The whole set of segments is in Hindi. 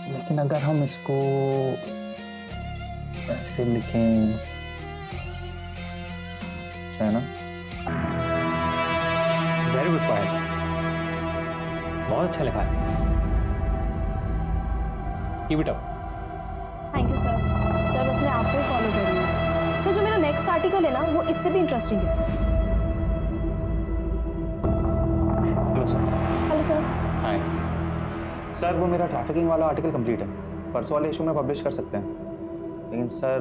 लेकिन अगर हम इसको ऐसे लिखें, है ना? वेरी गुड पायल, बहुत अच्छा लिखा है। Keep it up. Thank you sir. Sir बस मैं आपको ही फॉलो कर रही हूँ। सर जो मेरा नेक्स्ट आर्टिकल है ना वो इससे भी इंटरेस्टिंग है। Hello sir. Hello sir. Hi sir, वो मेरा ट्रैफिकिंग वाला आर्टिकल कंप्लीट है, परसों वाले इशू में पब्लिश कर सकते हैं, लेकिन सर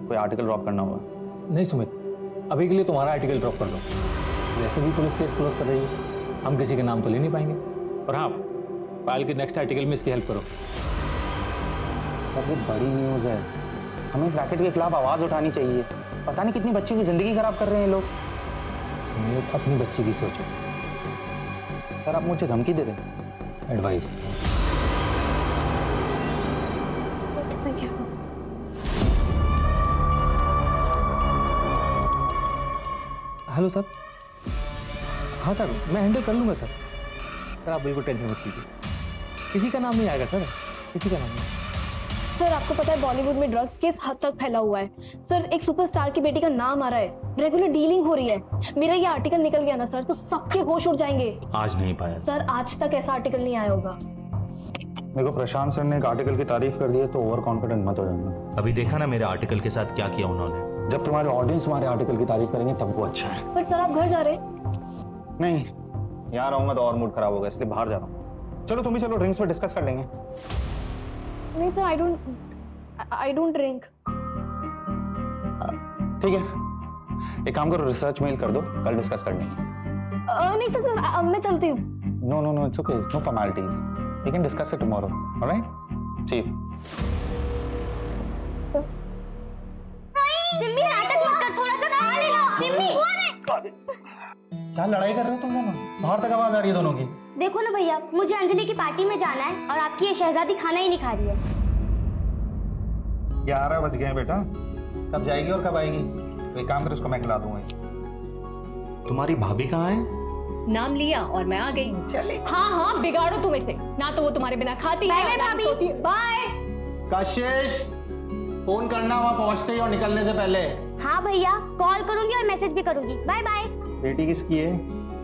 कोई आर्टिकल ड्रॉप करना होगा। नहीं सुमित, अभी के लिए तुम्हारा आर्टिकल ड्रॉप कर दो। वैसे भी पुलिस केस क्लोज कर रही है, हम किसी के नाम तो ले नहीं पाएंगे। और हाँ, पायल के नेक्स्ट आर्टिकल में इसकी हेल्प करो। सर ये बड़ी न्यूज़ है, हमें इस रैकेट के खिलाफ आवाज़ उठानी चाहिए। पता नहीं कितनी बच्चों की ज़िंदगी खराब कर रहे हैं लोग। सुमित, अपनी बच्ची की सोचो। सर आप मुझे धमकी दे रहे हैं? Advice. Sir thank you. Hello sir. हाँ सर, मैं हैंडल कर लूँगा सर। सर आप बिल्कुल टेंशन मत लीजिए, किसी का नाम नहीं आएगा सर, किसी का नाम नहीं। सर आपको पता है बॉलीवुड में ड्रग्स किस हद तक फैला हुआ है। सर एक सुपरस्टार की बेटी का नाम आ रहा है, रेगुलर डीलिंग हो रही है। मेरा ये आर्टिकल निकल गया ना सर तो सबके होश उड़ जाएंगे। आज नहीं पाया सर आज तक ऐसा आर्टिकल नहीं आया होगा। मेरे को प्रशांत सर ने एक आर्टिकल की तारीफ कर दी है तो ओवर कॉन्फिडेंट मत हो जाना। अभी देखा ना मेरे आर्टिकल के साथ क्या किया उन्होंने। जब तुम्हारे ऑडियंस तुम्हारे आर्टिकल की तारीफ करेंगे तब वो अच्छा है। बट सर आप घर जा रहे? नहीं, यहाँ रहूंगा तो और मूड खराब होगा, इसलिए बाहर जा रहा हूँ। चलो तुम भी चलो, ड्रिंक्स पे डिस्कस कर लेंगे। नहीं सर आई डोंट ड्रिंक। ठीक है, एक काम करो, रिसर्च मेल कर दो, कल डिस्कस कर लेंगे। नहीं सर अब मैं चलती हूँ। No no no, it's okay, no formalities, we can discuss it tomorrow, alright? See you. Simmi नाटक मत कर, थोड़ा सा खा लेना। सिम्मी क्या लड़ाई कर रहे हो तुम दोनों? बाहर तक आवाज आ रही है दोनों की। देखो ना भैया, मुझे अंजलि की पार्टी में जाना है और आपकी ये शहजादी खाना ही नहीं खा रही है। 11 बज गए बेटा, कब जाएगी और कब आएगी? तो एक काम कर, उसको मैं खिला दूंगा। तुम्हारी भाभी कहाँ है? नाम लिया और मैं आ गई। चले। हाँ हाँ, बिगाड़ो तुम इसे ना, तो वो तुम्हारे बिना खाती है और ना ही सोती है। बाय। कशिश, फोन करना वहां पहुंचते ही और निकलने से पहले। हाँ भैया, कॉल करूंगी और मैसेज भी करूंगी। Bye bye. बेटी किसकी है?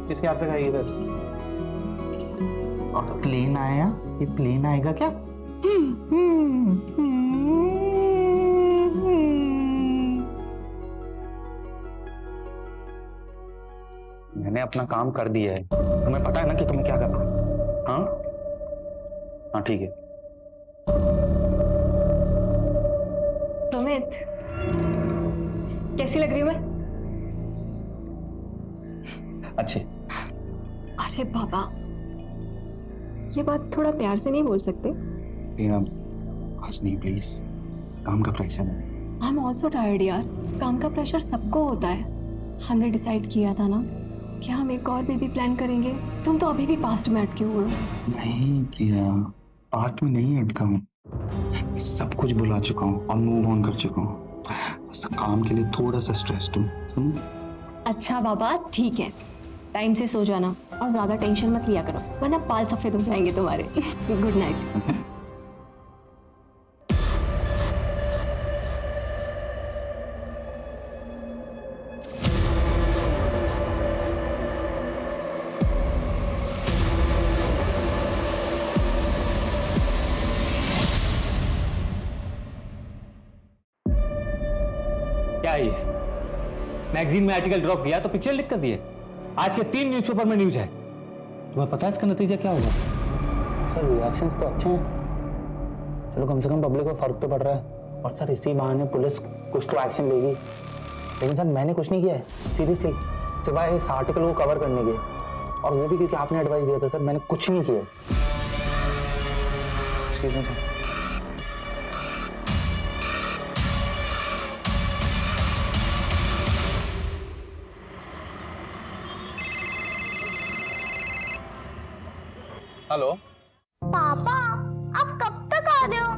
किसके हाथ से खाएगी इधर? और प्लेन आया, ये प्लेन आएगा क्या? मैंने अपना काम कर दिया है, तुम्हें पता है ना कि तुम्हें क्या करना है? हाँ हाँ ठीक है। सुमित, कैसी लग रही हूँ मैं? अच्छे। अरे बाबा, ये बात थोड़ा प्यार से नहीं बोल सकते? आज नहीं प्लीज, काम का प्रेशर है। आई एम ऑल्सो टायर्ड यार, काम का प्रेशर सबको होता है। हमने डिसाइड किया था ना कि हम एक और बेबी प्लान करेंगे। तुम तो अभी भी पास्ट में अटके हुए हो। नहीं प्रिया, पास्ट में नहीं अटका हूँ, मैं सब कुछ भुला चुका हूँ और मूव ऑन कर चुका हूँ। बस काम के लिए थोड़ा सा स्ट्रेस्ड हूँ। अच्छा बाबा ठीक है, टाइम से सो जाना और ज्यादा टेंशन मत लिया करो, वरना बाल सफेद हो जाएंगे तुम्हारे। Good night. क्या है ये? मैगजीन में आर्टिकल ड्रॉप किया तो पिक्चर लिख कर दिए। आज के 3 न्यूज़पेपर में न्यूज है। तुम्हें पता है इसका नतीजा क्या होगा? सर रिएक्शंस तो अच्छे हैं, चलो कम से कम पब्लिक को फर्क तो पड़ रहा है। और सर इसी बहाने पुलिस कुछ तो एक्शन लेगी। लेकिन सर मैंने कुछ नहीं किया है सीरियसली, सिवाय इस आर्टिकल को कवर करने के, और वो भी क्योंकि आपने एडवाइस दिया था। सर मैंने कुछ नहीं किया। Excuse me sir. हेलो पापा, आप कब तक आ रहे हो?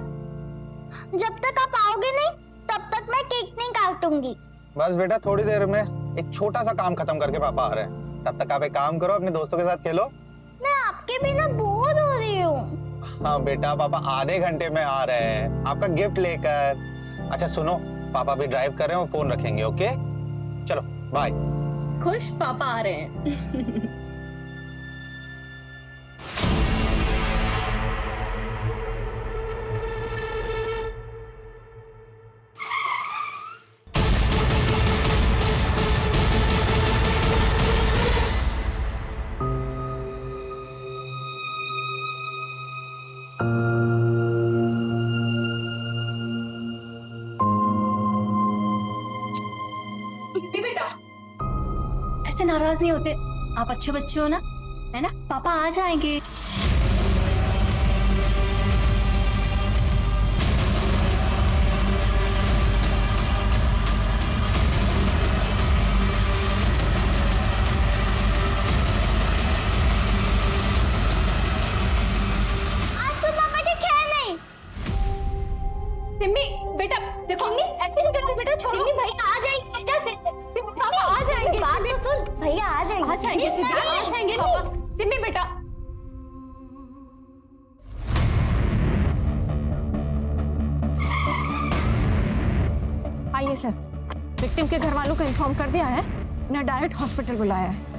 जब तक आप आओगे नहीं तब तक मैं केक नहीं काटूंगी। बस बेटा, थोड़ी देर में एक छोटा सा काम खत्म करके पापा आ रहे हैं, तब तक आप एक काम करो, अपने दोस्तों के साथ खेलो। मैं आपके बिना बोर हो रही हूँ। हाँ बेटा, पापा आधे घंटे में आ रहे हैं आपका गिफ्ट लेकर। अच्छा सुनो, पापा भी ड्राइव कर रहे हैं, वो फोन रखेंगे। ओके चलो बाय। खुश पापा आ रहे हैं। बेटा ऐसे नाराज नहीं होते, आप अच्छे बच्चे हो ना, है ना? पापा आ जाएंगे। आशु पापा ठीक है नहीं। सिम्मी बेटा देखो, एक्टिंग कर रही बेटा, छोड़ो। सिम्मी भैया आ जाएंगे। पापा आ जाएंगे। बात तो सुन, भैया आ जाएंगे। आ जाएंगे सिम्मी, आ जाएंगे पापा। सिम्मी बेटा आइए सर, विक्टिम के घर वालों को इन्फॉर्म कर दिया है, उन्हें डायरेक्ट हॉस्पिटल बुलाया है।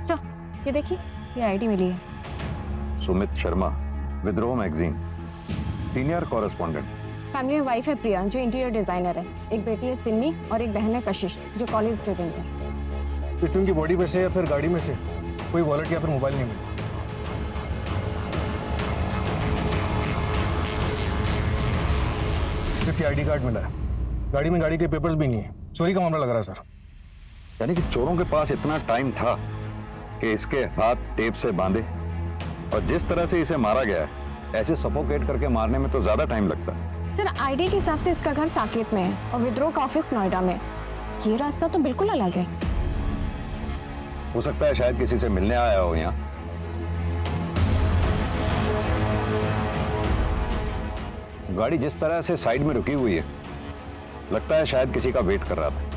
सर ये देखिए, ये आईडी मिली है। सुमित शर्मा, विद्रोह मैगजीन, सीनियर कॉरेस्पॉन्डेंट। फैमिली में वाइफ है प्रिया जो इंटीरियर डिजाइनर है, एक बेटी है सिम्मी और एक बहन है कशिश जो कॉलेज स्टूडेंट है। विक्टिम की बॉडी में से या फिर गाड़ी में से कोई वॉलेट या फिर मोबाइल नहीं मिला। सिर्फ आईडी कार्ड मिला है, गाड़ी में गाड़ी के पेपर्स भी नहीं है। चोरी का मामला लग रहा है सर। यानी कि चोरों के पास इतना टाइम था कि इसके हाथ टेप से बांधे, और जिस तरह से इसे मारा गया है ऐसे सफोकेट करके मारने में तो ज्यादा टाइम लगता है। सर आईडी के हिसाब से इसका घर साकेत में है और विद्रोह का ऑफिस नोएडा में। ये रास्ता तो बिल्कुल अलग है। हो सकता है शायद किसी से मिलने आया हो यहाँ। गाड़ी जिस तरह से साइड में रुकी हुई है, लगता है शायद किसी का वेट कर रहा था,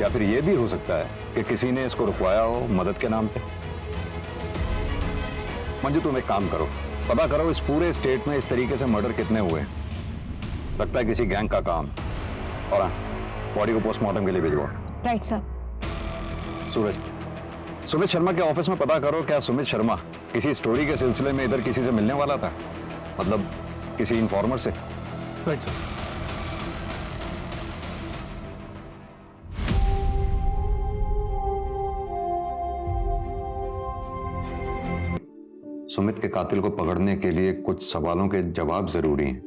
या फिर यह भी हो सकता है कि किसी ने इसको रुकवाया हो मदद के नाम पे। मंजू तुम एक काम करो, पता करो इस पूरे स्टेट में इस तरीके से मर्डर कितने हुए हैं। लगता है किसी गैंग का काम। और हाँ, बॉडी को पोस्टमार्टम के लिए भिजवाओ। Right sir. सूरज, सुमित शर्मा के ऑफिस में पता करो क्या सुमित शर्मा किसी स्टोरी के सिलसिले में इधर किसी से मिलने वाला था, मतलब किसी इन्फॉर्मर से। Right sir. सुमित के कातिल को पकड़ने के लिए कुछ सवालों के जवाब जरूरी हैं।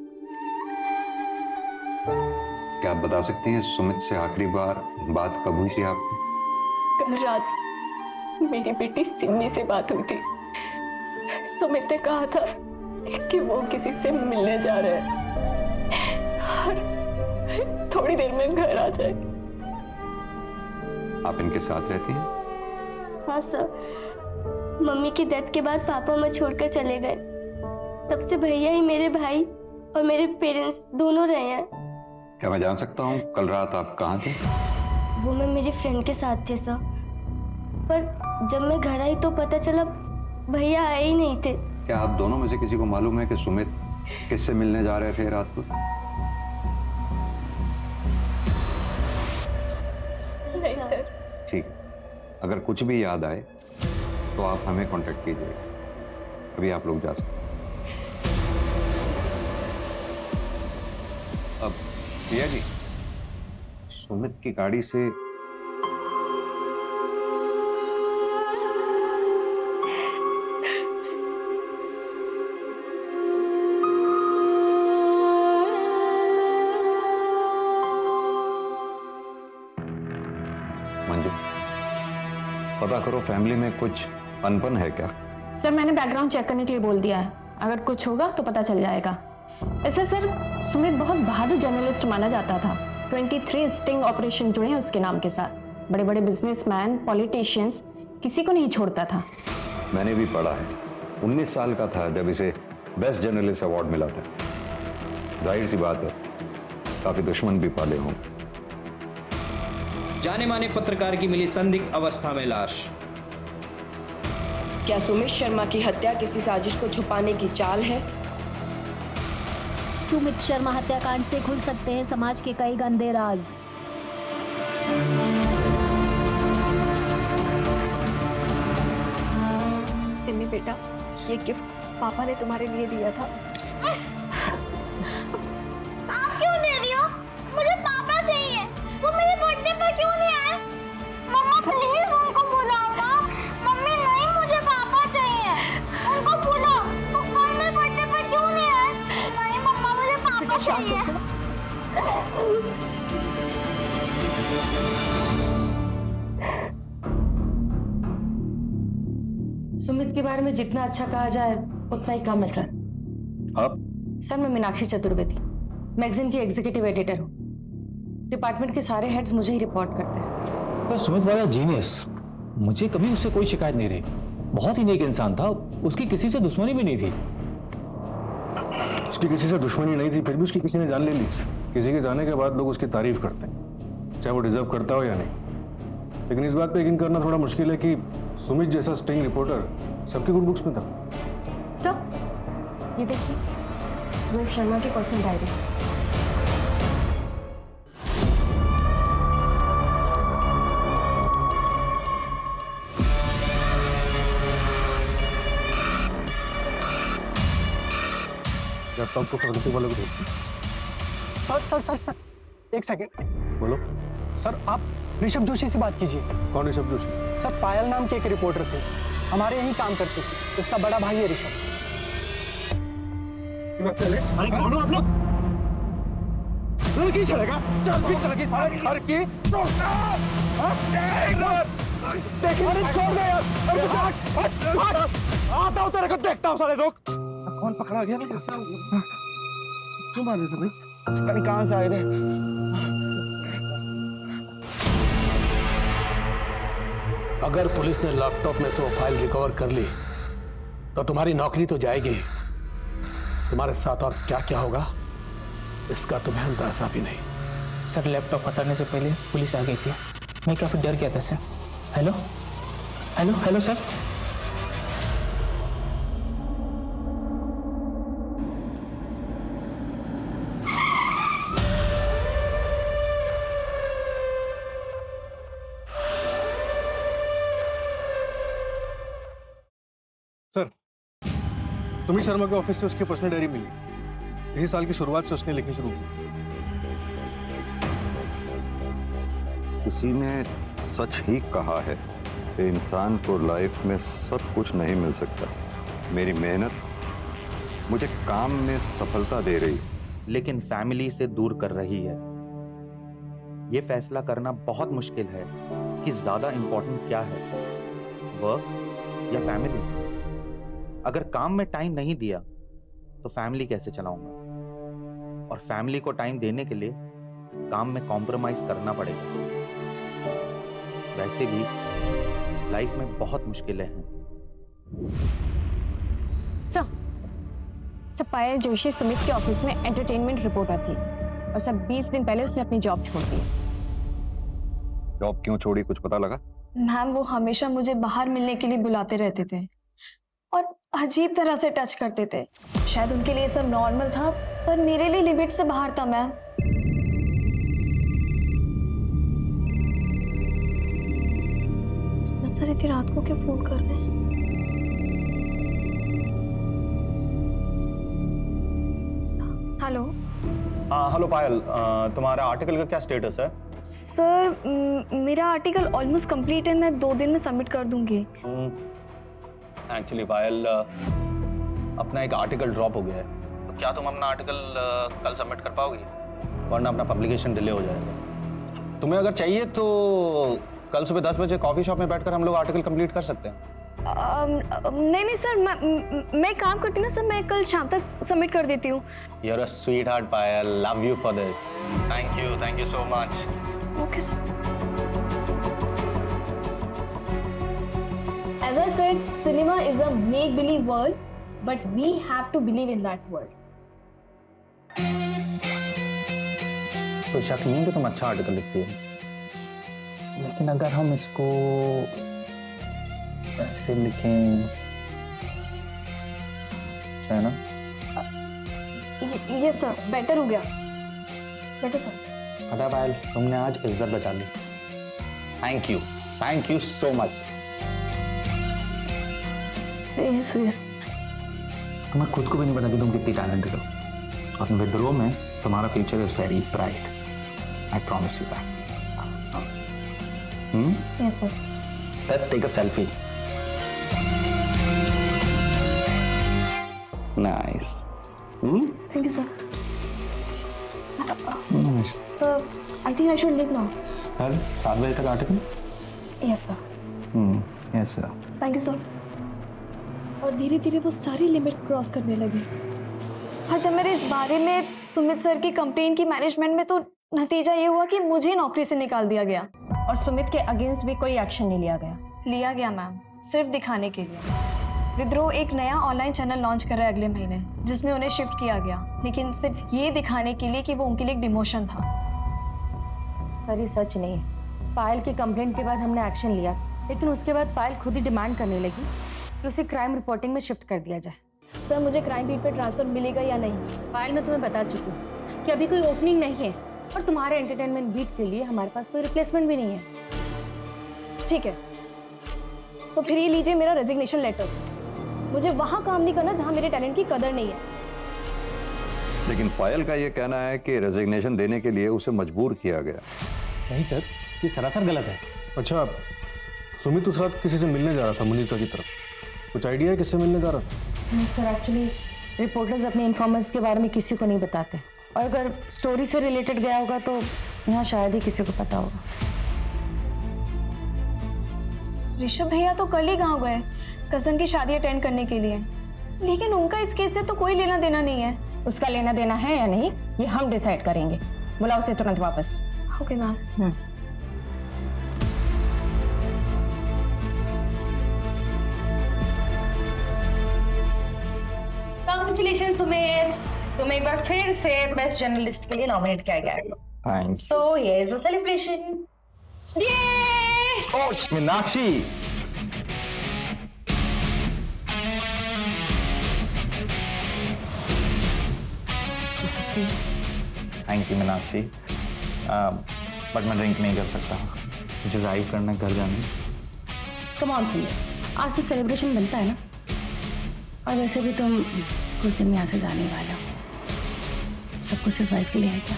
क्या आप बता सकती हैं सुमित से आखिरी बार बात कब हुई थी आपकी? कल रात मेरी बेटी सिम्मी से बात हुई थी। सुमित ने कहा था कि वो किसी से मिलने जा रहे हैं और थोड़ी देर में घर आ जाए। आप इनके साथ रहती हैं? हाँ सर, मम्मी की डेथ के बाद पापा मुझे छोड़कर चले गए। तब से भैया ही मेरे भाई और मेरे पेरेंट्स दोनों रहे हैं। क्या मैं जान सकता हूँ कल रात आप कहाँ थे? वो मैं मेरी फ्रेंड के साथ थे सर, पर जब मैं घर आई तो पता चला भैया आए ही नहीं थे। क्या आप दोनों में से किसी को मालूम है कि सुमित किससे मिलने जा रहे थे रात को? नहीं सर। ठीक, अगर कुछ भी याद आए तो आप हमें कांटेक्ट कीजिए। अभी आप लोग जा सकते हैं। अब प्रिया जी, सुमित की गाड़ी से मंजू, पता करो फैमिली में कुछ अनबन है क्या? सर मैंने बैकग्राउंड चेक करने के लिए बोल दिया है, अगर कुछ होगा तो पता चल जाएगा। ऐसा सर, सुमित बहुत बहादुर जर्नलिस्ट माना जाता था। 23 स्टिंग ऑपरेशन जुड़े हैं उसके नाम के साथ। बड़े बड़े बिजनेसमैन, पॉलिटिशियंस, किसी को नहीं छोड़ता था। मैंने भी पढ़ा है। 19 साल का था जब इसे बेस्ट जर्नलिस्ट अवार्ड मिला था। जाहिर सी बात है, काफी दुश्मन भी पाले हों। जाने माने पत्रकार की मिली संदिग्ध अवस्था में लाश। क्या सुमित शर्मा की हत्या किसी साजिश को छुपाने की चाल है? सुमित शर्मा हत्याकांड से खुल सकते हैं समाज के कई गंदे राज। सिमी बेटा, ये गिफ्ट पापा ने तुम्हारे लिए दिया था। आप क्यों दे रही हो? मुझे पापा चाहिए। वो मेरे बर्थडे पर क्यों नहीं आए? मम्मा प्लीज उनको बुलाओ ना। मम्मी नहीं, मुझे पापा चाहिए। उनको बुलाओ। वो कल मेरे बर्थडे पर क्यों नहीं आए? नहीं मम्मा, मुझे पापा चाहिए। सुमित के बारे में जितना अच्छा कहा जाए उतना ही कम है सर। आप? सर, मैं मीनाक्षी चतुर्वेदी, मैगजीन की एग्जीक्यूटिव एडिटर हूँ। डिपार्टमेंट के सारे हेड्स मुझे ही रिपोर्ट करते हैं। पर सुमित वाला जीनियस, मुझे कभी उससे कोई शिकायत नहीं रही। बहुत ही नेक इंसान था, उसकी किसी से दुश्मनी भी नहीं थी। उसकी किसी से दुश्मनी नहीं थी, फिर भी उसकी किसी ने जान ले ली। किसी के जाने के बाद लोग उसकी तारीफ करते हैं, चाहे वो डिजर्व करता हो या नहीं। लेकिन इस बात पे यकीन करना थोड़ा मुश्किल है कि सुमित जैसा स्टिंग रिपोर्टर सबकी गुड बुक्स में था। सर, ये देखिए, सुमित शर्मा की पर्सनल डायरी। लैपटॉप को फोरेंसिक वाले को भेजते। सर एक सेकंड। बोलो। सर, आप ऋषभ जोशी से बात कीजिए। कौन ऋषभ जोशी? सर, पायल नाम के एक रिपोर्टर थे, हमारे यहीं काम करते थे। इसका बड़ा भाई है ऋषभ। आप लोग लड़की चलेगा, चल भी चलेगी सारी लड़की। देखिए, छोड़ दे यार। आता हूँ तेरे को, देखता हूँ साले लोग। कौन पकड़ा गया? क्यों मार रहे थे भाई? पता नहीं कहां से आए थे। अगर पुलिस ने लैपटॉप में से वो फाइल रिकवर कर ली तो तुम्हारी नौकरी तो जाएगी, तुम्हारे साथ और क्या क्या होगा इसका तुम्हें अंदाजा भी नहीं। सर, लैपटॉप हटाने से पहले पुलिस आ गई थी, मैं काफी डर गया था sir. Hello hello hello sir. Sir, Sumit Sharma के ऑफिस से उसकी पर्सनल डायरी मिली। इसी साल की शुरुआत से उसने लिखनी शुरू की। किसी ने सच ही कहा है कि इंसान को लाइफ में सब कुछ नहीं मिल सकता। मेरी मेहनत मुझे काम में सफलता दे रही, लेकिन फैमिली से दूर कर रही है। यह फैसला करना बहुत मुश्किल है कि ज्यादा इंपॉर्टेंट क्या है, वर्क या फैमिली। अगर काम में टाइम नहीं दिया तो फैमिली कैसे चलाऊंगा, और फैमिली को टाइम देने के लिए काम में कॉम्प्रोमाइज करना पड़ेगा। वैसे भी लाइफ में बहुत मुश्किलें हैं। सर, पायल जोशी सुमित के ऑफिस में एंटरटेनमेंट रिपोर्टर थी और सब 20 दिन पहले उसने अपनी जॉब छोड़ दी। जॉब क्यों छोड़ी, कुछ पता लगा? मैम, वो हमेशा मुझे बाहर मिलने के लिए बुलाते रहते थे और अजीब तरह से टच करते थे। शायद उनके लिए सब नॉर्मल था, पर मेरे लिए लिमिट से बाहर था मैम। सर, इतनी रात को क्यों फोन कर रहे हैं? हेलो। हेलो पायल, तुम्हारा आर्टिकल का क्या स्टेटस है? सर, मेरा आर्टिकल ऑलमोस्ट कंप्लीट है, मैं 2 दिन में सबमिट कर दूंगी। एक्चुअली पायल, अपना एक आर्टिकल ड्रॉप हो गया है, तो क्या तुम अपना आर्टिकल कल सबमिट कर पाओगी? वरना अपना पब्लिकेशन डिले हो जाएगा। तुम्हें अगर चाहिए तो कल सुबह 10 बजे कॉफी शॉप में बैठकर हम लोग आर्टिकल कंप्लीट कर सकते हैं। नहीं सर, मैं काम करती ना सर, मैं कल शाम तक सबमिट कर देती हूँ। You're a sweetheart, Payal. Love you for this. Thank you so much. Okay sir. As I said, cinema is a make-believe world, but we have to believe in that world. कोई शक नहीं कि तुम अच्छा आर्टिकल लिखती हो, लेकिन अगर हम इसको ऐसे लिखें, है ना? ये सर बेटर हो गया, बेटर सर। पता है पायल, तुमने आज इज्जत बचा ली। Thank you so much. Yes. तुम्हें खुद को भी नहीं पता कि तुम कितनी टैलेंटेड हो, और विद्रोह में तुम्हारा future is very bright. I promise you that. Yes sir. Let's take a selfie. Nice. Thank you, sir. Nice. Sir, I think I should leave now. Well, 7 बजे तक article? Yes, sir. Yes, sir. Thank you, sir. और धीरे धीरे वो सारी लिमिट क्रॉस करने लगी। और जब मेरे इस बारे में सुमित सर की कंप्लेन की मैनेजमेंट में, तो नतीजा ये हुआ कि मुझे नौकरी से निकाल दिया गया और सुमित के अगेंस्ट भी कोई एक्शन नहीं लिया गया मैम, सिर्फ दिखाने के लिए। विद्रोह एक नया ऑनलाइन चैनल लॉन्च कर रहा है अगले महीने, जिसमें उन्हें शिफ्ट किया गया, लेकिन सिर्फ ये दिखाने के लिए कि वो उनके लिए एक डिमोशन था। सर ये सच नहीं है। पायल की कंप्लेंट के बाद हमने एक्शन लिया, लेकिन उसके बाद पायल खुद ही डिमांड करने लगी कि उसे क्राइम रिपोर्टिंग में शिफ्ट कर दिया जाए। सर मुझे क्राइम बीट पे ट्रांसफर मिलेगा या नहीं? पायल मैं तुम्हें बता चुकी हूँ कि अभी कोई ओपनिंग नहीं है, और तुम्हारे एंटरटेनमेंट बीट के लिए हमारे पास कोई रिप्लेसमेंट भी नहीं है। ठीक है, तो फिर ये लीजिए मेरा रेजिग्नेशन लेटर। मुझे वहां काम नहीं करना जहां मेरे टैलेंट की कदर नहीं है। लेकिन पायल का ये कहना है कि रेजिग्नेशन देने के लिए उसे मजबूर किया गया। नहीं सर, ये सरासर गलत है। अच्छा, सुमित उस रात किसी से मिलने जा रहा था मुनीता की तरफ, कुछ आइडिया है किससे मिलने जा रहा था? नहीं सर, एक्चुअली रिपोर्टर्स अपने इन्फॉर्मर्स के बारे में किसी को नहीं बताते, और अगर स्टोरी से रिलेटेड गया होगा तो यहाँ शायद ही किसी को पता होगा। ऋषभ भैया तो कल ही गाँव गए कजन की शादी अटेंड करने के लिए, लेकिन उनका इस केस से तो कोई लेना देना नहीं है। उसका लेना देना है या नहीं ये हम डिसाइड करेंगे। बुलाओ उसे तुरंत वापस। Okay ma'am. कांग्रेचुलेशन सुमित, तुम एक बार फिर से बेस्ट जर्नलिस्ट के लिए नॉमिनेट किया गया है। Thanks. So here is the celebration. Oh Meenakshi, thank you Meenakshi, but मैं ड्रिंक नहीं कर सकता, मुझे ड्राइव करना है, घर जाना। कम ऑन सुमित, आज से सेलिब्रेशन बनता है ना, और वैसे भी तुम कुछ दिन में यहाँ से जाने वाले हो, सबको सिर्फ वाइफ के लिए है क्या?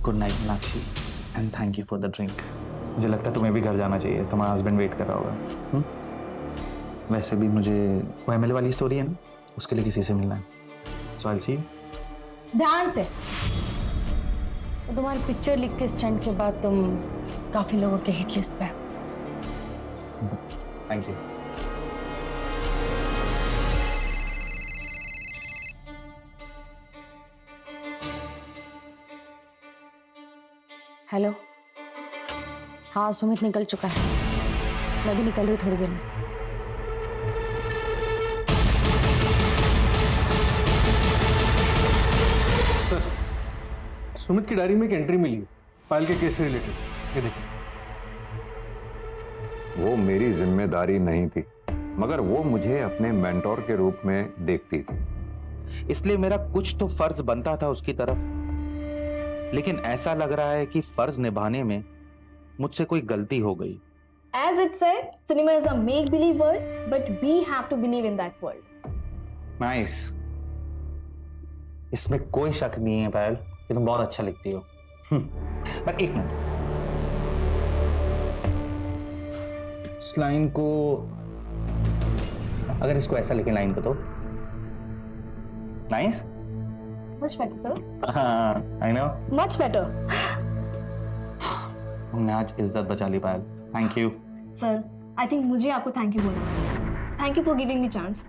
Good night Meenakshi, and thank you for the drink. मुझे लगता है तुम्हें भी घर जाना चाहिए, तुम्हारा हस्बैंड वेट कर रहा होगा। वैसे भी मुझे वो एमएलए वाली स्टोरी है ना, उसके लिए किसी से मिलना है, सो आई विल सी यू। ध्यान से, तो तुम्हारी पिक्चर लिख के स्टंट के बाद तुम काफी लोगों के हिट लिस्ट पे हो। Thank you. हेलो, हाँ सुमित निकल चुका है, मैं भी निकल रही हूँ थोड़ी देर में। सर, सुमित की डायरी में एक एंट्री मिली है पायल के केस से रिलेटेड, ये देखिए। वो मेरी जिम्मेदारी नहीं थी, मगर वो मुझे अपने मेंटोर के रूप में देखती थी, इसलिए मेरा कुछ तो फर्ज बनता था उसकी तरफ। लेकिन ऐसा लग रहा है कि फर्ज निभाने में मुझसे कोई गलती हो गई। As it said, cinema is a make-believe world, but we have to believe in that world. Nice. इसमें कोई शक नहीं है पायल कि तुम बहुत अच्छा लिखती हो। पर एक मिनट, इस लाइन को, अगर इसको ऐसा लिखे लाइन को, तो nice. Much better, sir. I know. Much better. हमने आज इज्जत बचा ली Payal, thank you. Sir, I think मुझे आपको थैंक यू बोलना चाहिए। Thank you for giving me chance.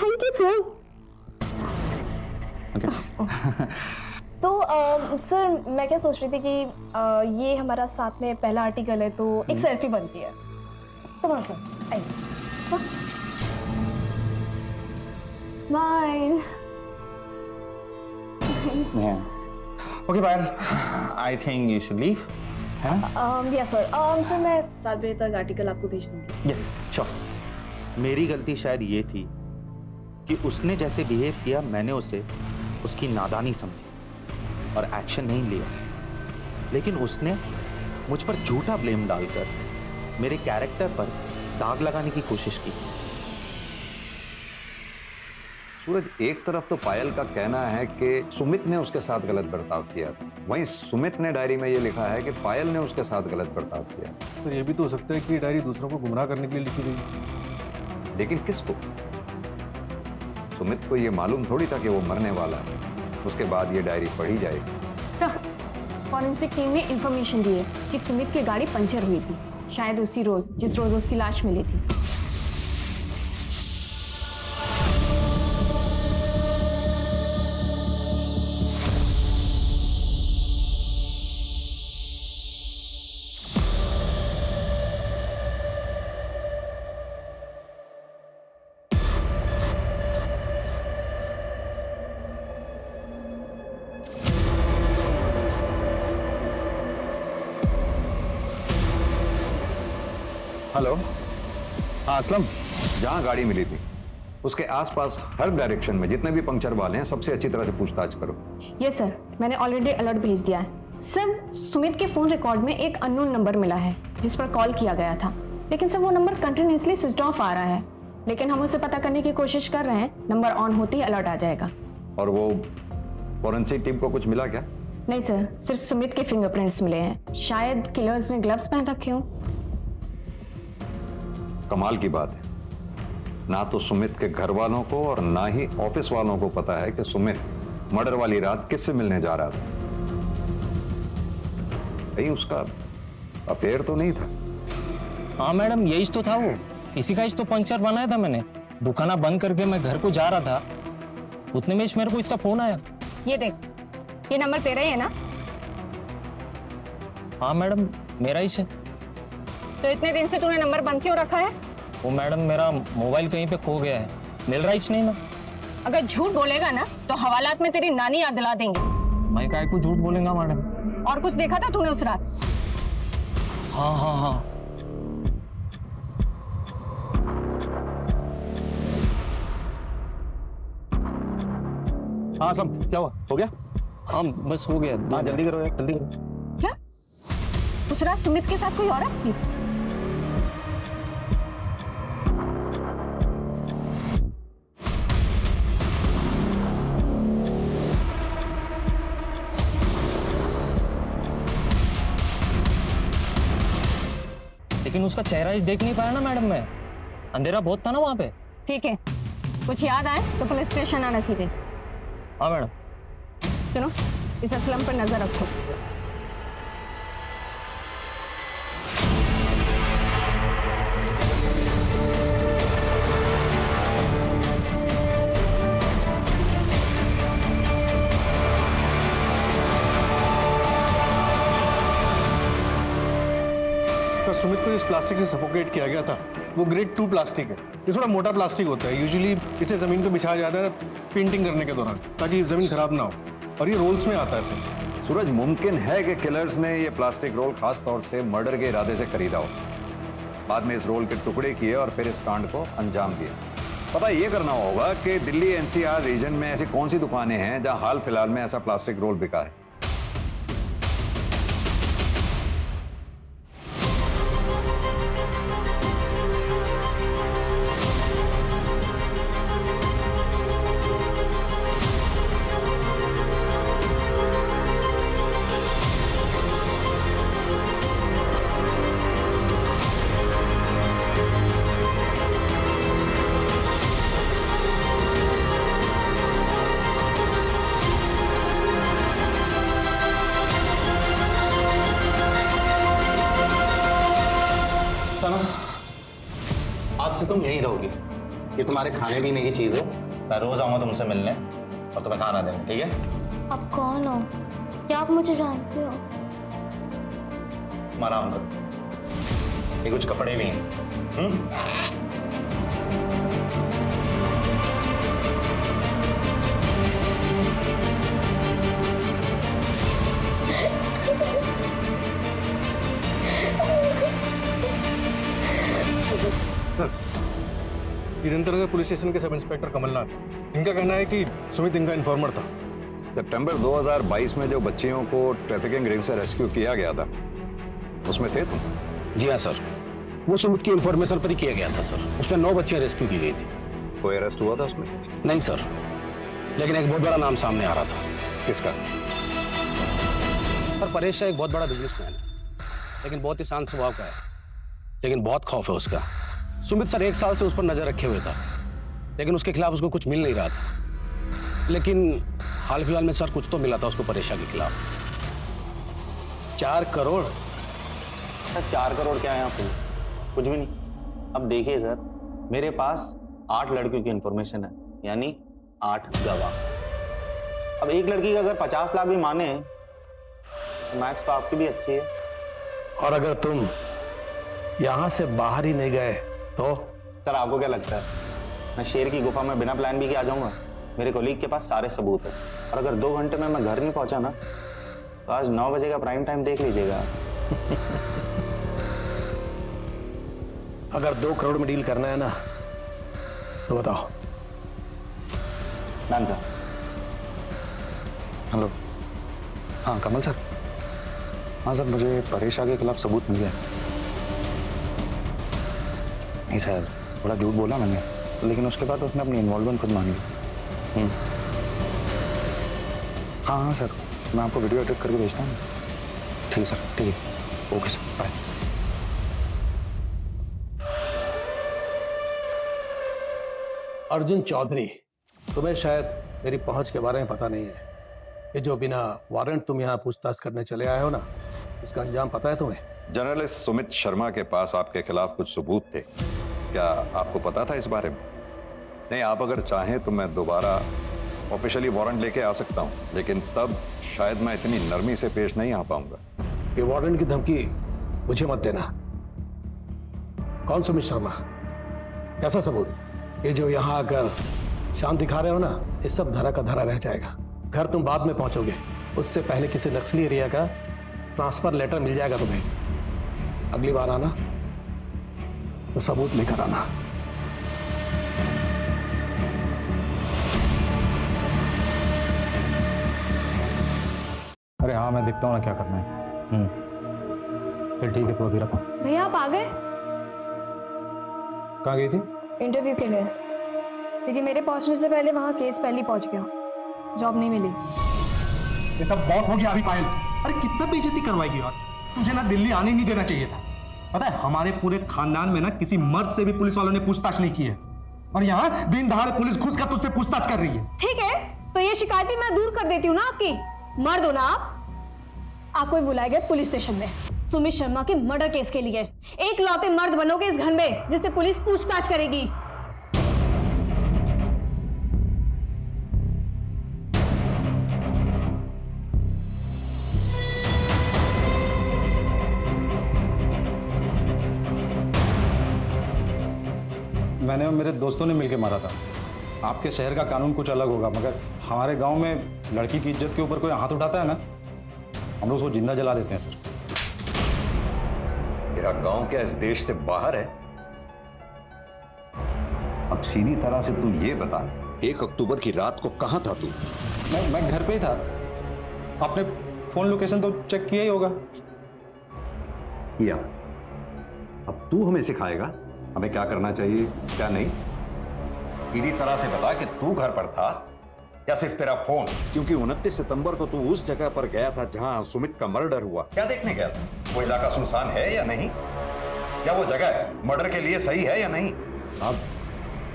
Thank you sir. तो सर मैं क्या सोच रही थी कि ये हमारा साथ में पहला आर्टिकल है तो एक सेल्फी बनती है। तो सर आइए। Smile. Okay bye, I think you should leave. Yes sir. Sir मैं 7 बजे तक आर्टिकल आपको भेज दूंगी। श्योर। मेरी गलती शायद ये थी कि उसने जैसे बिहेव किया मैंने उसे उसकी नादानी समझी और एक्शन नहीं लिया, लेकिन उसने मुझ पर झूठा ब्लेम डालकर मेरे कैरेक्टर पर दाग लगाने की कोशिश की। सूरज, एक तरफ तो पायल का कहना है कि सुमित ने उसके साथ गलत बर्ताव किया, वहीं सुमित ने डायरी में ये लिखा है कि पायल ने उसके साथ गलत बर्ताव किया। तो ये भी तो हो सकता है कि डायरी दूसरों को गुमराह करने के लिए लिखी गई। लेकिन किसको? सुमित को ये मालूम थोड़ी था कि वो मरने वाला है, उसके बाद ये डायरी पढ़ी जाएगी। सर, फॉरेंसिक टीम ने इंफॉर्मेशन दी है कि सुमित की गाड़ी पंचर हुई थी, शायद उसी रोज जिस रोज उसकी लाश मिली थी। हेलो, हाँ असलम, जहां गाड़ी मिली थी उसके आसपास हर डायरेक्शन में जितने भी पंक्चर वाले हैं सबसे अच्छी तरह से पूछताछ करो। यस सर, मैंने ऑलरेडी अलर्ट भेज दिया है। सर, सुमित के फोन रिकॉर्ड में एक अननोन नंबर मिला है जिस पर कॉल किया गया था, लेकिन सर वो नंबर कंटिन्यूसली स्विच ऑफ आ रहा है, लेकिन हम उसे पता करने की कोशिश कर रहे हैं। नंबर ऑन होते ही अलर्ट आ जाएगा। और वो फॉरेंसिक टीम को कुछ मिला क्या? नहीं सर, सिर्फ सुमित के फिंगरप्रिंट्स मिले हैं। शायद किलर्स ने ग्लव्स पहन रखे हों। कमाल की बात है, ना तो सुमित के घर वालों को और ना ही ऑफिस वालों को पता है कि सुमित मर्डर वाली रात किससे मिलने जा रहा था। कहीं उसका अफेयर तो नहीं था? हाँ मैडम, यही तो था, वो इसी का ही तो पंक्चर बनाया था मैंने। दुकाना बंद करके मैं घर को जा रहा था, उतने में मेरे को इसका फोन आया। ये देख, ये नंबर तेरा ही है ना? हाँ मैडम, मेरा ही है। तो इतने दिन से तूने नंबर बंद क्यों रखा है? वो मैडम, मेरा मोबाइल कहीं पे खो गया है, मिल रहा ही नहीं ना। अगर झूठ बोलेगा ना तो हवालात में तेरी नानी याद दिला देंगे। मैं काय को झूठ बोलेगा मैडम? और कुछ देखा था तूने उस रात? हाँ हाँ हाँ, हाँ असलम, क्या हुआ? हो गया? हाँ बस हो गया। हाँ जल्दी करो यार, जल्दी करो। क्या उस रात सुमित के साथ कोई औरत थी? लेकिन उसका चेहरा ही देख नहीं पाया ना मैडम मैं, अंधेरा बहुत था ना वहां पे। ठीक है, कुछ याद आए तो पुलिस स्टेशन आना सीधे। हाँ मैडम। सुनो, इस असलम पर नजर रखो। सुमित को जिस प्लास्टिक से सफोकेट किया गया था वो ग्रेड 2 प्लास्टिक है। ये थोड़ा मोटा प्लास्टिक होता है, यूजुअली इसे जमीन पे बिछाया जाता है पेंटिंग करने के दौरान ताकि जमीन खराब ना हो, और ये रोल्स में आता है सर। सूरज, मुमकिन है कि किलर्स ने ये प्लास्टिक रोल खास तौर से मर्डर के इरादे से खरीदा हो, बाद में इस रोल के टुकड़े किए और फिर इस कांड को अंजाम दिया। पता ये करना होगा कि दिल्ली एनसीआर रीजन में ऐसी कौन सी दुकानें हैं जहां हाल फिलहाल में ऐसा प्लास्टिक रोल बिका है। से तुम यहीं रहोगी। ये तुम्हारे खाने पीने की चीज है। मैं रोज आऊंगा तुमसे मिलने और तुम्हें खाना देने, ठीक है? आप कौन हो? क्या आप मुझे जानते हो? तुम आराम करो, ये कुछ कपड़े भी हैं। इस अंतर्गत पुलिस स्टेशन के सब इंस्पेक्टर कमलनाथ, इनका कहना है कि सुमित इनका इन्फॉर्मर था। सितंबर 2022 में जो बच्चियों को ट्रैफिकिंग रिंग से रेस्क्यू किया गया था, उसमें थे तुम? जी हाँ सर, वो सुमित की इंफॉर्मेशन पर ही किया गया था सर। उसमें 9 बच्चियां रेस्क्यू की गई थी। कोई अरेस्ट हुआ था उसमें? नहीं सर, लेकिन एक बहुत बड़ा नाम सामने आ रहा था। किसका? पर परेश एक बहुत बड़ा बिजनेसमैन है, लेकिन बहुत ही शांत स्वभाव का है, लेकिन बहुत खौफ है उसका। सुमित सर 1 साल से उस पर नजर रखे हुए था, लेकिन उसके खिलाफ उसको कुछ मिल नहीं रहा था। लेकिन हाल फिलहाल में सर कुछ तो मिला था उसको परेशा के खिलाफ। 4 करोड़? सर 4 करोड़ क्या है यहाँ पे? कुछ भी नहीं। अब देखिए सर, मेरे पास 8 लड़कियों की इंफॉर्मेशन है, यानी 8 गवाह। अब एक लड़की का अगर 50 लाख भी माने, तो मैथ्स तो आपकी भी अच्छी है। और अगर तुम यहां से बाहर ही नहीं गए तो? सर आपको क्या लगता है मैं शेर की गुफा में बिना प्लान बी के आ जाऊंगा? मेरे कोलीग के पास सारे सबूत है, और अगर 2 घंटे में मैं घर नहीं पहुंचा ना, तो आज 9 बजे का प्राइम टाइम देख लीजिएगा। अगर 2 करोड़ में डील करना है ना, तो बताओ। Done sir. हेलो, हाँ कमल सर। हाँ सर, मुझे परेशा के खिलाफ सबूत मिल गया। नहीं सर, बड़ा झूठ बोला मैंने, लेकिन उसके बाद उसने अपनी इन्वॉल्वमेंट खुद मान ली। हाँ हाँ सर, मैं आपको वीडियो एडिट करके भेजता हूँ। ठीक है सर, ठीक है, okay sir, bye. Arjun Chaudhary, तुम्हें शायद मेरी पहुंच के बारे में पता नहीं है। ये जो बिना वारंट तुम यहाँ पूछताछ करने चले आए हो ना, इसका अंजाम पता है तुम्हें? जर्नलिस्ट सुमित शर्मा के पास आपके खिलाफ कुछ सबूत थे, क्या आपको पता था इस बारे में? नहीं, आप अगर चाहें तो मैं दोबारा ऑफिशियली वारंट लेके आ सकता हूं, लेकिन तब शायद मैं इतनी नरमी से पेश नहीं आ पाऊंगा। ये वारंट की धमकी मुझे मत देना। कौन सुमित शर्मा? कैसा सबूत? ये जो यहाँ आकर शांत दिखा रहे हो ना, ये सब धरा का धरा रह जाएगा। घर तुम बाद में पहुंचोगे, उससे पहले किसी नक्सली एरिया का ट्रांसफर लेटर मिल जाएगा तुम्हें। अगली बार आना तो सबूत लेकर आना। अरे हाँ, मैं देखता हूँ ना क्या करना है। चल ठीक है, तो अभी रखो। भैया आप आ गए? कहाँ गई थी? इंटरव्यू के लिए, लेकिन मेरे पहुंचने से पहले वहां केस पहले पहुंच गया, जॉब नहीं मिली। ये सब बहुत हो गया अभी पायल। अरे कितना बेइज्जती करवाएगी यार, तुझे ना दिल्ली आने नहीं देना चाहिए था। पता है हमारे पूरे खानदान में ना किसी मर्द से भी पुलिस वालों ने पूछताछ नहीं की है, और यहाँ दिन दहाड़े पुलिस घुस कर तुझसे पूछताछ कर रही है। ठीक है, तो ये शिकायत भी मैं दूर कर देती हूँ ना आपकी। मर्द हो ना आप। आपको बुलाया गया पुलिस स्टेशन में सुमित शर्मा के मर्डर केस के लिए। एक लौते मर्द बनोगे इस घर में जिससे पुलिस पूछताछ करेगी। मैंने और मेरे दोस्तों ने मिलकर मारा था। आपके शहर का कानून कुछ अलग होगा, मगर हमारे गांव में लड़की की इज्जत के ऊपर कोई हाथ उठाता है ना, हम लोग उसको जिंदा जला देते हैं सर। तेरा गांव क्या इस देश से बाहर है? अब सीधी तरह से तू ये बता, 1 अक्टूबर की रात को कहां था तू? मैं घर पे ही था। आपने फोन लोकेशन तो चेक किया ही होगा। किया। अब तू हमें सिखाएगा हमें क्या करना चाहिए क्या नहीं? सीधी तरह से बता कि तू घर पर था या सिर्फ तेरा फोन? क्योंकि 29 सितंबर को तू उस जगह पर गया था जहां सुमित का मर्डर हुआ। क्या देखने गया था? वो इलाका सुनसान है या नहीं? क्या वो जगह मर्डर के लिए सही है या नहीं? अब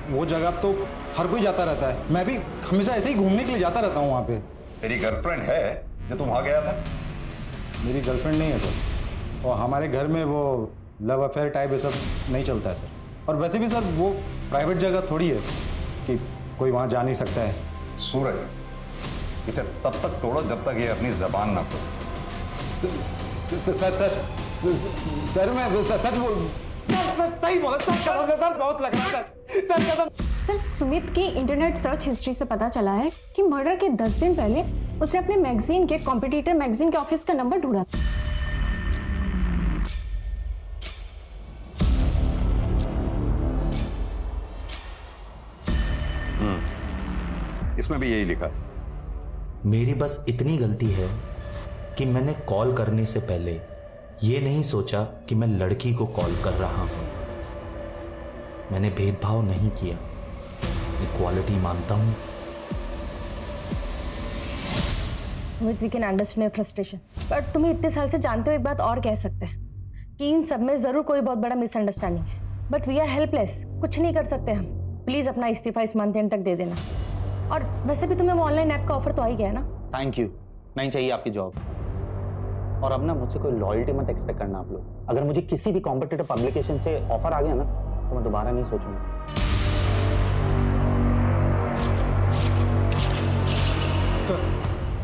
वो जगह तो हर कोई जाता रहता है, मैं भी हमेशा ऐसे ही घूमने के लिए जाता रहता हूँ वहाँ पे। तेरी गर्लफ्रेंड है जो तुम वहां गया था? मेरी गर्लफ्रेंड नहीं है सर, और हमारे घर में वो लव अफेयर टाइप ये सब नहीं चलता है सर। और वैसे भी सर वो प्राइवेट जगह थोड़ी है कि कोई वहां जा नहीं सकता है। सूरज, इसे तब तक तोड़ो जब तक ये अपनी जबान ना खोले। सर मैं सच बोल सर सही बोला सर, कसम से सर, बहुत लग रहा है सर कसम। सर सुमित की इंटरनेट सर्च हिस्ट्री से पता चला है कि मर्डर के 10 दिन पहले उसने अपने मैगजीन के कॉम्पिटिटर मैगजीन के ऑफिस का नंबर ढूंढा था। इसमें भी यही लिखा है। मेरी बस इतनी गलती है कि मैंने कॉल करने से पहले ये नहीं सोचा कि मैं लड़की को कॉल कर रहा हूं। मैंने भेदभाव नहीं किया, इक्वालिटी मानता हूं। Sumit, we can understand your frustration, but तुम्हें इतने साल से जानते हो एक बात और कह सकते हैं कि इन सब में जरूर कोई बहुत बड़ा मिसअंडरस्टैंडिंग है, बट वी आर हेल्पलेस, कुछ नहीं कर सकते हम। प्लीज अपना इस्तीफा इस मंथ एंड तक दे देना। और वैसे भी तुम्हें वो ऑनलाइन ऐप का ऑफर तो आ ही गया ना। थैंक यू, नहीं चाहिए आपकी जॉब। और अब ना मुझसे कोई लॉयल्टी मत एक्सपेक्ट करना आप लोग। अगर मुझे किसी भी कॉम्पिटिटिव पब्लिकेशन से ऑफर आ गया ना तो मैं दोबारा नहीं सोचूंगा। सर,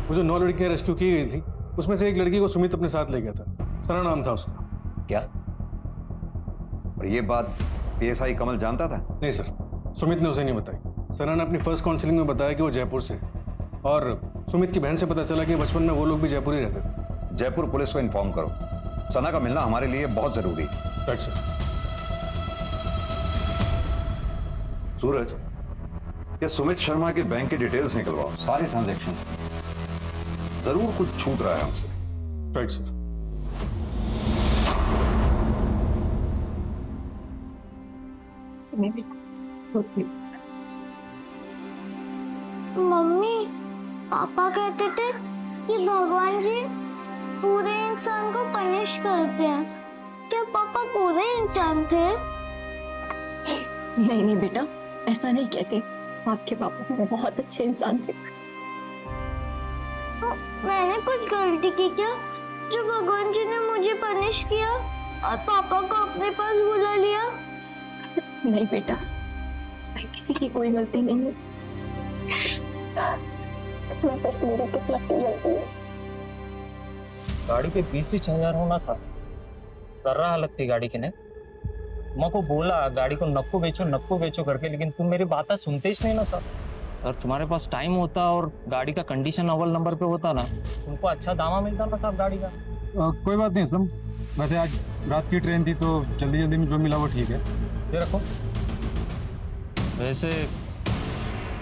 वो जो 9 लड़कियां रेस्क्यू की गई थी उसमें से एक लड़की को सुमित अपने साथ ले गया था। सना नाम था उसका। क्या? और ये बात पीएसआई कमल जानता था? नहीं सर, सुमित ने उसे नहीं बताई। सना ने अपनी फर्स्ट काउंसलिंग में बताया कि वो जयपुर से है, और सुमित की बहन से पता चला कि बचपन में वो लोग भी जयपुर ही रहते थे। जयपुर पुलिस को इन्फॉर्म करो, सना का मिलना हमारे लिए बहुत जरूरी है। Right sir. सूरज, ये सुमित शर्मा के बैंक की डिटेल्स निकलवाओ, सारे ट्रांजैक्शंस। जरूर कुछ छूट रहा है हमसे। Right sir. मम्मी, पापा कहते थे कि भगवान जी पूरे इंसान को पनिश करते हैं। क्या पापा पूरे इंसान थे? नहीं नहीं बेटा, ऐसा नहीं कहते। आपके पापा तो बहुत अच्छे इंसान थे। मैंने कुछ गलती की क्या जो भगवान जी ने मुझे पनिश किया और पापा को अपने पास बुला लिया? नहीं बेटा, इसमें किसी की कोई गलती नहीं है। मैं सिर्फ मेरी किस्मत की गलती है। गाड़ी पे 20,000 होना सा कर रहा हालत थी गाड़ी की ने। माँ को बोला गाड़ी को नक्को बेचो करके, लेकिन तुम मेरी बात सुनते ही नहीं ना सर। अगर तुम्हारे पास टाइम होता और गाड़ी का कंडीशन अव्वल नंबर पे होता ना, तुमको अच्छा दामा मिलता ना साहब गाड़ी का। कोई बात नहीं सम, वैसे आज रात की ट्रेन थी तो जल्दी जल्दी में जो मिला वो ठीक है। ये रखो। वैसे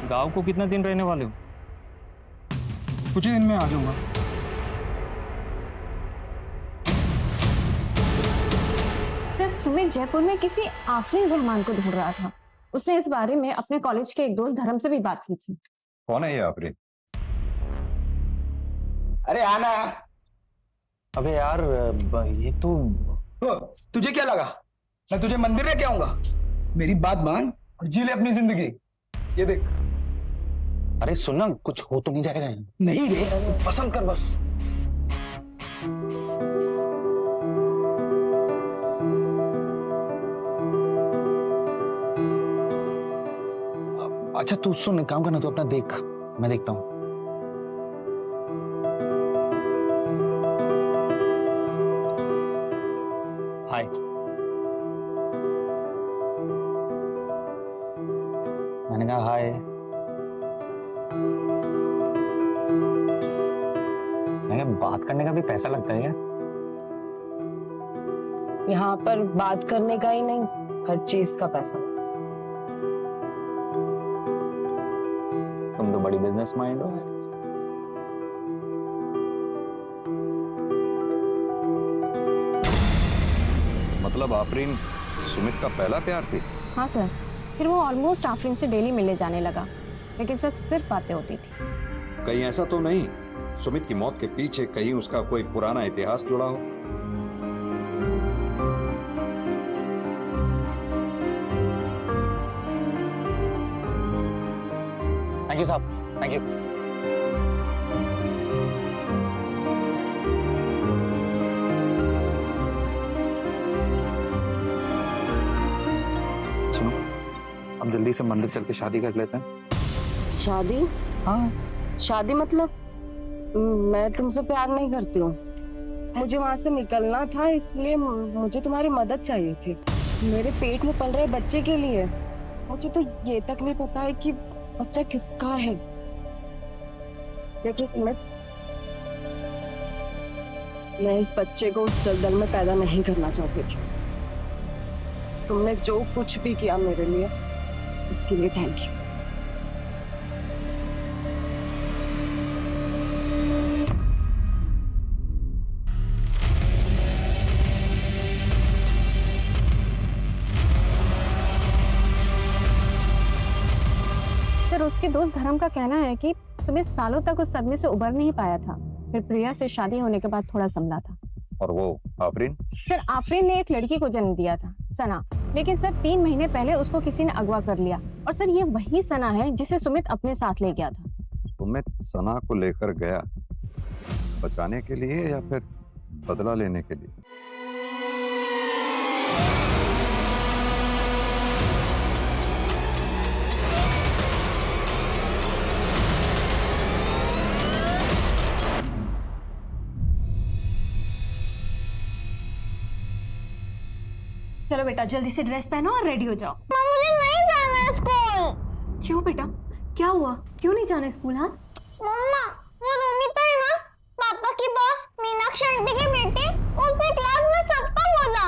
गांव को कितना दिन रहने वाले हो? कुछ ही दिन में आ जाऊंगा। सर, सुमित जयपुर में किसी आफरीन रहमान को ढूंढ रहा था। उसने इस बारे में अपने कॉलेज के एक दोस्त धर्म से भी बात की थी। कौन है ये आफरीन? अरे आना। अबे यार, ये तो तुझे क्या लगा मैं तुझे मंदिर लेके आऊंगा? मेरी बात मान और जी ले अपनी जिंदगी। ये देख। अरे सुनना, कुछ हो तो नहीं जाएगा यहाँ? नहीं रे, पसंद कर बस। अच्छा तू सुन, एक काम करना, तू अपना देख, मैं देखता हूँ। हाय। मैंने कहा हाय। मैंने बात करने का भी पैसा लगता है क्या? यहाँ पर बात करने का ही नहीं, हर चीज का पैसा। तुम तो बड़ी बिजनेस माइंड हो। मतलब आफरीन सुमित का पहला प्यार थी? हाँ सर, फिर वो ऑलमोस्ट आफरीन से डेली मिलने जाने लगा, लेकिन सर सिर्फ बातें होती थी। कहीं ऐसा तो नहीं सुमित की मौत के पीछे कहीं उसका कोई पुराना इतिहास जुड़ा हो? थैंक यू साहब, थैंक यू। जल्दी से मंदिर चल के शादी कर लेते हैं। शादी? हाँ। शादी मतलब? मैं तुमसे प्यार नहीं करती हूँ। मुझे वहां से निकलना था, इसलिए मुझे तुम्हारी मदद चाहिए थी मेरे पेट में पल रहे बच्चे के लिए। मुझे तो ये तक नहीं पता है कि बच्चा किसका है। देखो मैं इस बच्चे को उस दलदल में पैदा नहीं करना चाहती थी। तुमने जो कुछ भी किया मेरे लिए, उसके लिए थैंक यू। सर, उसके दोस्त धर्म का कहना है कि सुमित सालों तक उस सदमे से उबर नहीं पाया था, फिर प्रिया से शादी होने के बाद थोड़ा संभला था। और वो आफरीन? सर, आफरीन ने एक लड़की को जन्म दिया था, सना, लेकिन सर 3 महीने पहले उसको किसी ने अगवा कर लिया। और सर ये वही सना है जिसे सुमित अपने साथ ले गया था। सुमित सना को लेकर गया बचाने के लिए या फिर बदला लेने के लिए? चलो बेटा, जल्दी से ड्रेस पहनो और रेडी हो जाओ। मुझे नहीं जाना है स्कूल। क्यों बेटा, क्या हुआ? क्यों नहीं जाना स्कूल? हाँ मम्मा, वो रोमिता है ना, पापा की बॉस मीनाक्षी आंटी की बेटी, उसने क्लास में सबको बोला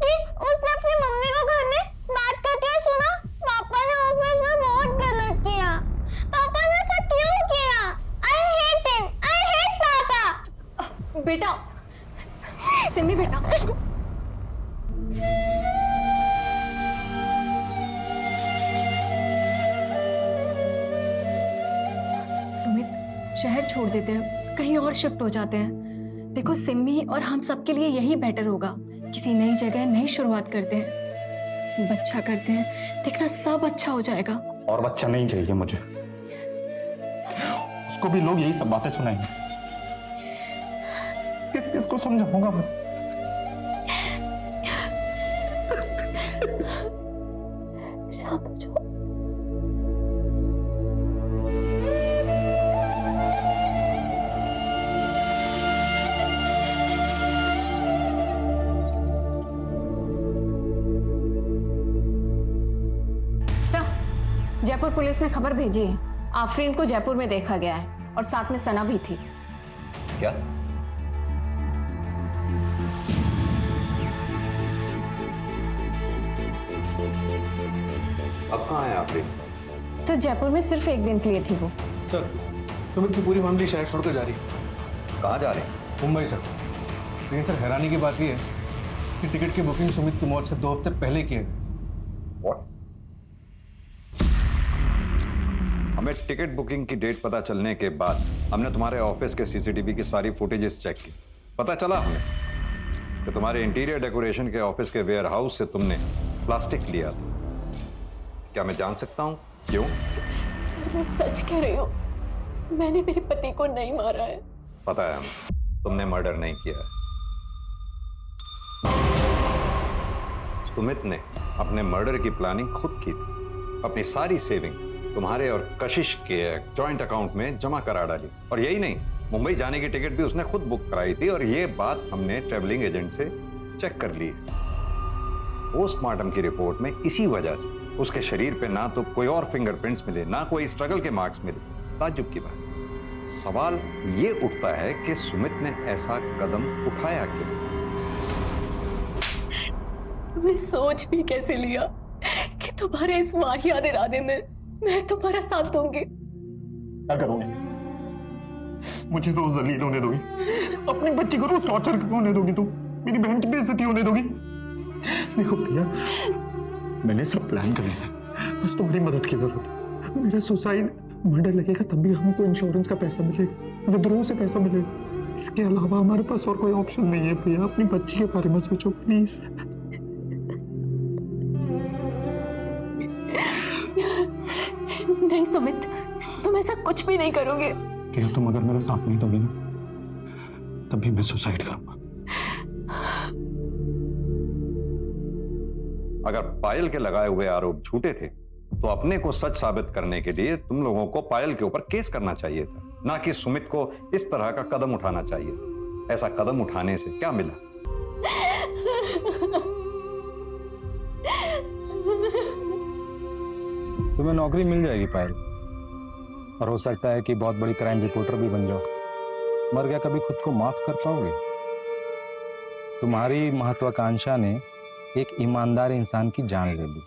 कि उसने अपनी मम्मी को घर में बात करते हुए सुना। पापा ने ऑफिस में बहुत गलत किया। पापा ने ऐसा क्यों किया? I hate him, I hate पापा। बेटा, सिमी बेटा, सुमित, शहर छोड़ देते हैं, कहीं और शिफ्ट हो जाते हैं। देखो सिमी और हम सब के लिए यही बेटर होगा। किसी नई जगह नई शुरुआत करते हैं, बच्चा करते हैं, देखना सब अच्छा हो जाएगा। और बच्चा नहीं चाहिए मुझे, उसको भी लोग यही सब बातें सुनाएंगे। किस किस को समझाऊंगा मैं? शांत हो जाओ। जयपुर पुलिस ने खबर भेजी है, आफरीन को जयपुर में देखा गया है और साथ में सना भी थी। क्या? अब कहाँ है आफरीन? सर, जयपुर में सिर्फ 1 दिन के लिए थी वो। सर, सुमित की पूरी फैमिली शहर छोड़कर जा रही है। कहाँ जा रहे हैं? मुंबई सर। लेकिन सर हैरानी की बात यह है कि टिकट की बुकिंग सुमित की मौत से 2 हफ्ते पहले की है। What? हमें टिकट बुकिंग की डेट पता चलने के बाद हमने तुम्हारे ऑफिस के सीसीटीवी की सारी फुटेजेस चेक की। पता चला हमें कि तुम्हारे इंटीरियर डेकोरेशन के ऑफिस के वेयर हाउस से तुमने प्लास्टिक लिया था। क्या मैं जान सकता हूँ क्यों? सर, मैं सच कह रही हूँ, मैंने मेरे पति को नहीं मारा है। पता है हमें, तुमने मर्डर नहीं किया है। सुमित ने अपने मर्डर की प्लानिंग खुद की थी। अपनी सारी सेविंग तुम्हारे और कशिश के जॉइंट अकाउंट में जमा करा डाली। और यही नहीं, मुंबई जाने की टिकट भी उसने खुद बुक कराई थी। और ये बात हमने ट्रैवलिंग एजेंट से चेक कर ली। पोस्टमार्टम की रिपोर्ट में इसी वजह से उसके शरीर पे ना तो कोई और फिंगरप्रिंट्स मिले, ना कोई स्ट्रगल के मार्क्स मिले। ताज्जुब की बात। सवाल ये उठता है कि सुमित ने ऐसा कदम उठाया क्यों? तुमने सोच भी कैसे लिया कि तुम्हारे इस वाहियात इरादे में मैं तुम्हारा साथ दूंगी? क्या करोगे? मुझे रोज जलील होने दोगी? अपनी बच्ची को रोज टॉर्चर होने दोगी? तुम मेरी बहन की बेइज्जती होने दोगी? देखो प्रिया, मैंने सब प्लान कर लिया, बस तुम्हारी मदद की जरूरत है। मेरा सुसाइड मर्डर लगेगा तब भी हमको इंश्योरेंस का पैसा मिलेगा, विद्रोह से पैसा मिलेगा। इसके अलावा हमारे पास और कोई ऑप्शन नहीं है। प्रिया, अपनी बच्ची के बारे में सोचो प्लीज। नहीं सुमित, तुम ऐसा कुछ भी नहीं करोगे। प्रिया, तुम अगर मेरा साथ नहीं दोगी ना, तब भी मैं सुसाइड करूंगा। अगर पायल के लगाए हुए आरोप झूठे थे तो अपने को सच साबित करने के लिए तुम लोगों को पायल के ऊपर केस करना चाहिए था, ना कि सुमित को इस तरह का कदम उठाना चाहिए था। ऐसा कदम उठाने से क्या मिला? तुम्हें नौकरी मिल जाएगी पायल, और हो सकता है कि बहुत बड़ी क्राइम रिपोर्टर भी बन जाओ। मर गया कभी खुद को माफ कर पाओगे? तुम्हारी महत्वाकांक्षा ने एक ईमानदार इंसान की जान ले ली।